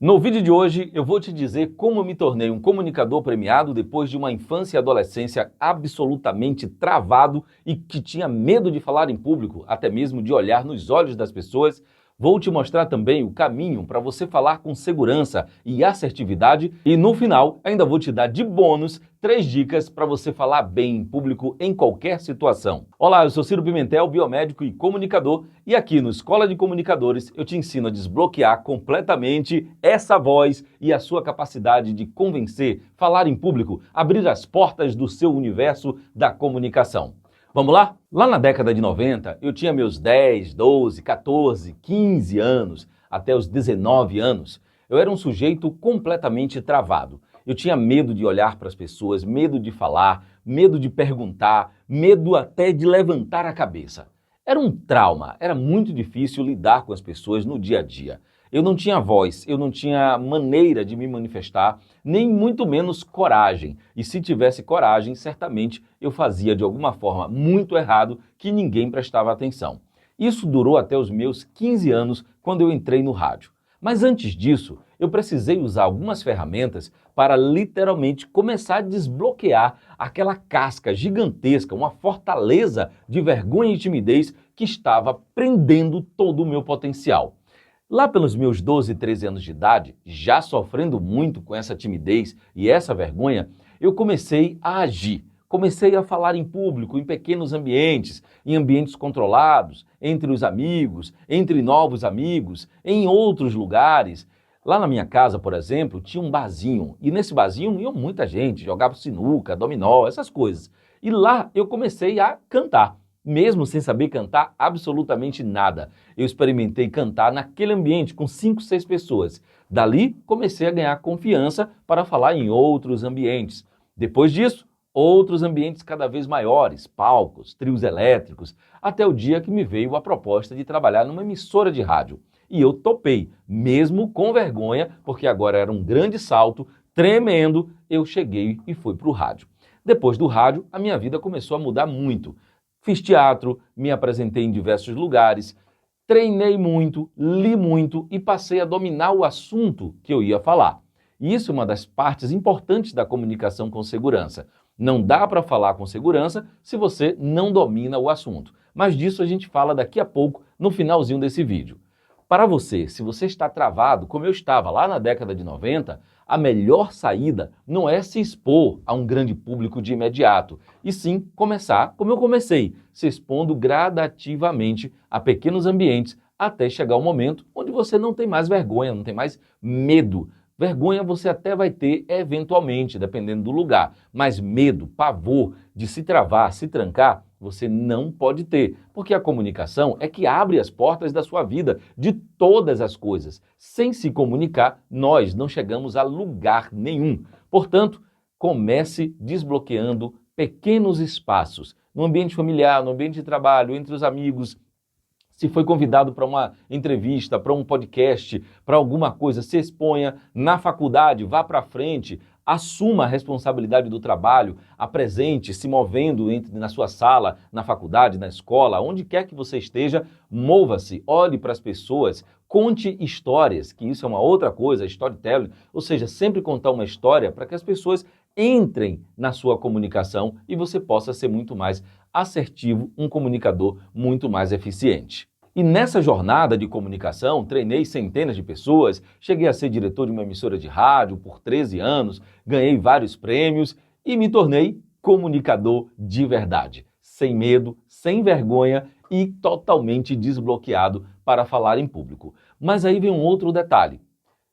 No vídeo de hoje, eu vou te dizer como eu me tornei um comunicador premiado depois de uma infância e adolescência absolutamente travado e que tinha medo de falar em público, até mesmo de olhar nos olhos das pessoas. Vou te mostrar também o caminho para você falar com segurança e assertividade e no final ainda vou te dar de bônus 3 dicas para você falar bem em público em qualquer situação. Olá, eu sou Ciro Pimentel, biomédico e comunicador, e aqui no Escola de Comunicadores eu te ensino a desbloquear completamente essa voz e a sua capacidade de convencer, falar em público, abrir as portas do seu universo da comunicação. Vamos lá? Lá na década de 90, eu tinha meus 10, 12, 14, 15 anos, até os 19 anos. Eu era um sujeito completamente travado. Eu tinha medo de olhar para as pessoas, medo de falar, medo de perguntar, medo até de levantar a cabeça. Era um trauma, era muito difícil lidar com as pessoas no dia a dia. Eu não tinha voz, eu não tinha maneira de me manifestar, nem muito menos coragem. E se tivesse coragem, certamente eu fazia de alguma forma muito errado que ninguém prestava atenção. Isso durou até os meus 15 anos, quando eu entrei no rádio. Mas antes disso, eu precisei usar algumas ferramentas para literalmente começar a desbloquear aquela casca gigantesca, uma fortaleza de vergonha e timidez que estava prendendo todo o meu potencial. Lá pelos meus 12, 13 anos de idade, já sofrendo muito com essa timidez e essa vergonha, eu comecei a agir. Comecei a falar em público, em pequenos ambientes, em ambientes controlados, entre os amigos, entre novos amigos, em outros lugares. Lá na minha casa, por exemplo, tinha um barzinho, e nesse barzinho ia muita gente, jogava sinuca, dominó, essas coisas. E lá eu comecei a cantar. Mesmo sem saber cantar absolutamente nada. Eu experimentei cantar naquele ambiente com 5, 6 pessoas. Dali, comecei a ganhar confiança para falar em outros ambientes. Depois disso, outros ambientes cada vez maiores, palcos, trios elétricos, até o dia que me veio a proposta de trabalhar numa emissora de rádio. E eu topei, mesmo com vergonha, porque agora era um grande salto, tremendo, eu cheguei e fui para o rádio. Depois do rádio, a minha vida começou a mudar muito. Fiz teatro, me apresentei em diversos lugares, treinei muito, li muito e passei a dominar o assunto que eu ia falar. E isso é uma das partes importantes da comunicação com segurança. Não dá para falar com segurança se você não domina o assunto. Mas disso a gente fala daqui a pouco, no finalzinho desse vídeo. Para você, se você está travado, como eu estava lá na década de 90, a melhor saída não é se expor a um grande público de imediato, e sim começar como eu comecei, se expondo gradativamente a pequenos ambientes até chegar o momento onde você não tem mais vergonha, não tem mais medo. Vergonha você até vai ter eventualmente, dependendo do lugar, mas medo, pavor de se travar, se trancar, você não pode ter, porque a comunicação é que abre as portas da sua vida, de todas as coisas. Sem se comunicar, nós não chegamos a lugar nenhum. Portanto, comece desbloqueando pequenos espaços, no ambiente familiar, no ambiente de trabalho, entre os amigos. Se foi convidado para uma entrevista, para um podcast, para alguma coisa, se exponha na faculdade, vá para frente, assuma a responsabilidade do trabalho, apresente, se movendo na sua sala, na faculdade, na escola, onde quer que você esteja, mova-se, olhe para as pessoas, conte histórias, que isso é uma outra coisa, storytelling, ou seja, sempre contar uma história para que as pessoas entrem na sua comunicação e você possa ser muito mais assertivo, um comunicador muito mais eficiente. E nessa jornada de comunicação, treinei centenas de pessoas, cheguei a ser diretor de uma emissora de rádio por 13 anos, ganhei vários prêmios e me tornei comunicador de verdade, sem medo, sem vergonha e totalmente desbloqueado para falar em público. Mas aí vem um outro detalhe.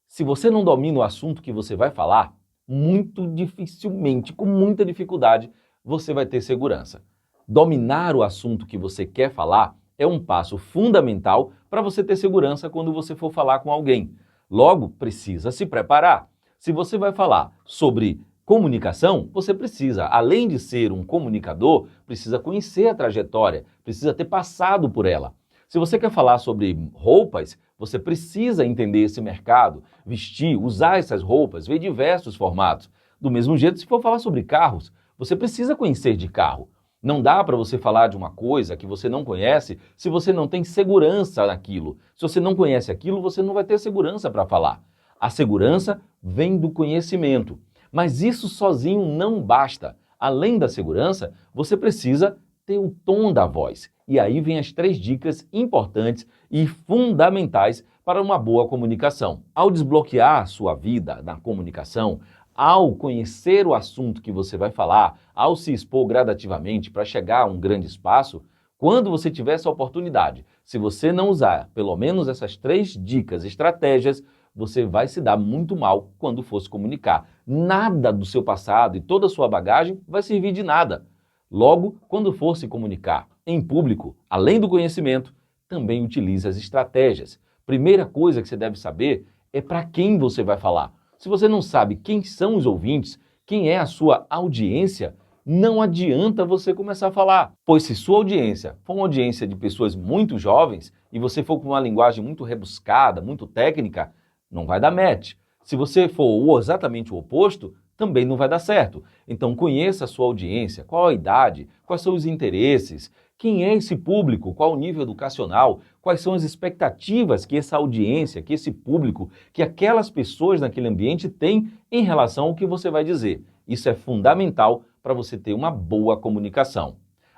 Se você não domina o assunto que você vai falar, muito dificilmente, com muita dificuldade, você vai ter segurança. Dominar o assunto que você quer falar é um passo fundamental para você ter segurança quando você for falar com alguém. Logo, precisa se preparar. Se você vai falar sobre comunicação, você precisa, além de ser um comunicador, precisa conhecer a trajetória, precisa ter passado por ela. Se você quer falar sobre roupas, você precisa entender esse mercado, vestir, usar essas roupas, ver diversos formatos. Do mesmo jeito, se for falar sobre carros, você precisa conhecer de carro. Não dá para você falar de uma coisa que você não conhece se você não tem segurança naquilo. Se você não conhece aquilo, você não vai ter segurança para falar. A segurança vem do conhecimento, mas isso sozinho não basta. Além da segurança, você precisa ter o tom da voz. E aí vem as 3 dicas importantes e fundamentais para uma boa comunicação. Ao desbloquear sua vida na comunicação, ao conhecer o assunto que você vai falar, ao se expor gradativamente para chegar a um grande espaço, quando você tiver essa oportunidade, se você não usar pelo menos essas 3 dicas, estratégias, você vai se dar muito mal quando for se comunicar. Nada do seu passado e toda a sua bagagem vai servir de nada. Logo, quando for se comunicar em público, além do conhecimento, também utilize as estratégias. Primeira coisa que você deve saber é para quem você vai falar. Se você não sabe quem são os ouvintes, quem é a sua audiência, não adianta você começar a falar. Pois se sua audiência for uma audiência de pessoas muito jovens e você for com uma linguagem muito rebuscada, muito técnica, não vai dar match. Se você for exatamente o oposto, também não vai dar certo. Então conheça a sua audiência, qual a idade, quais são os interesses, quem é esse público, qual o nível educacional, quais são as expectativas que essa audiência, que esse público, que aquelas pessoas naquele ambiente têm em relação ao que você vai dizer. Isso é fundamental para você ter uma boa comunicação.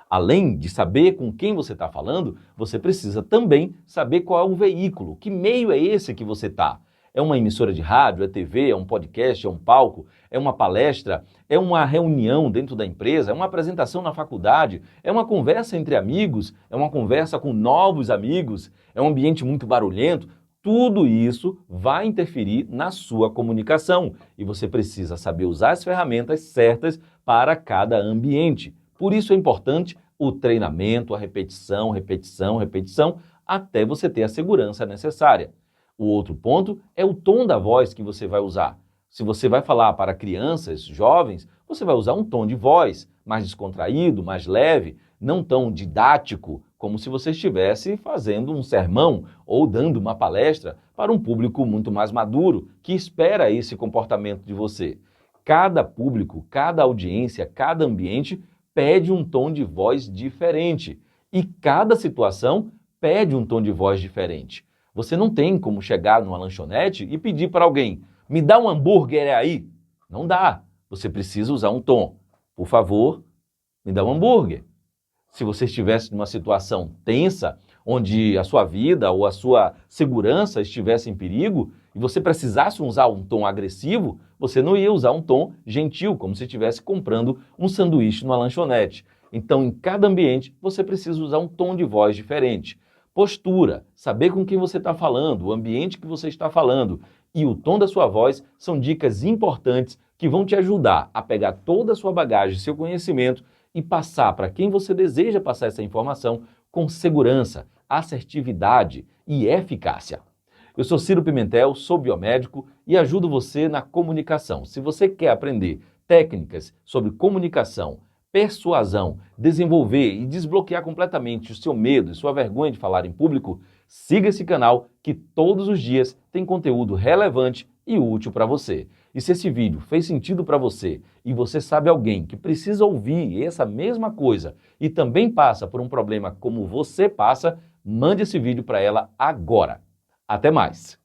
Além de saber com quem você está falando, você precisa também saber qual é o veículo, que meio é esse que você está. É uma emissora de rádio, é TV, é um podcast, é um palco, é uma palestra, é uma reunião dentro da empresa, é uma apresentação na faculdade, é uma conversa entre amigos, é uma conversa com novos amigos, é um ambiente muito barulhento. Tudo isso vai interferir na sua comunicação e você precisa saber usar as ferramentas certas para cada ambiente. Por isso é importante o treinamento, a repetição, repetição, repetição, até você ter a segurança necessária. O outro ponto é o tom da voz que você vai usar. Se você vai falar para crianças, jovens, você vai usar um tom de voz mais descontraído, mais leve, não tão didático, como se você estivesse fazendo um sermão ou dando uma palestra para um público muito mais maduro, que espera esse comportamento de você. Cada público, cada audiência, cada ambiente pede um tom de voz diferente. E cada situação pede um tom de voz diferente. Você não tem como chegar numa lanchonete e pedir para alguém, me dá um hambúrguer aí. Não dá. Você precisa usar um tom. Por favor, me dá um hambúrguer. Se você estivesse numa situação tensa, onde a sua vida ou a sua segurança estivesse em perigo, e você precisasse usar um tom agressivo, você não ia usar um tom gentil, como se estivesse comprando um sanduíche numa lanchonete. Então, em cada ambiente, você precisa usar um tom de voz diferente. Postura, saber com quem você está falando, o ambiente que você está falando e o tom da sua voz são dicas importantes que vão te ajudar a pegar toda a sua bagagem, seu conhecimento e passar para quem você deseja passar essa informação com segurança, assertividade e eficácia. Eu sou Ciro Pimentel, sou biomédico e ajudo você na comunicação. Se você quer aprender técnicas sobre comunicação, persuasão, desenvolver e desbloquear completamente o seu medo e sua vergonha de falar em público, siga esse canal que todos os dias tem conteúdo relevante e útil para você. E se esse vídeo fez sentido para você e você sabe alguém que precisa ouvir essa mesma coisa e também passa por um problema como você passa, mande esse vídeo para ela agora. Até mais!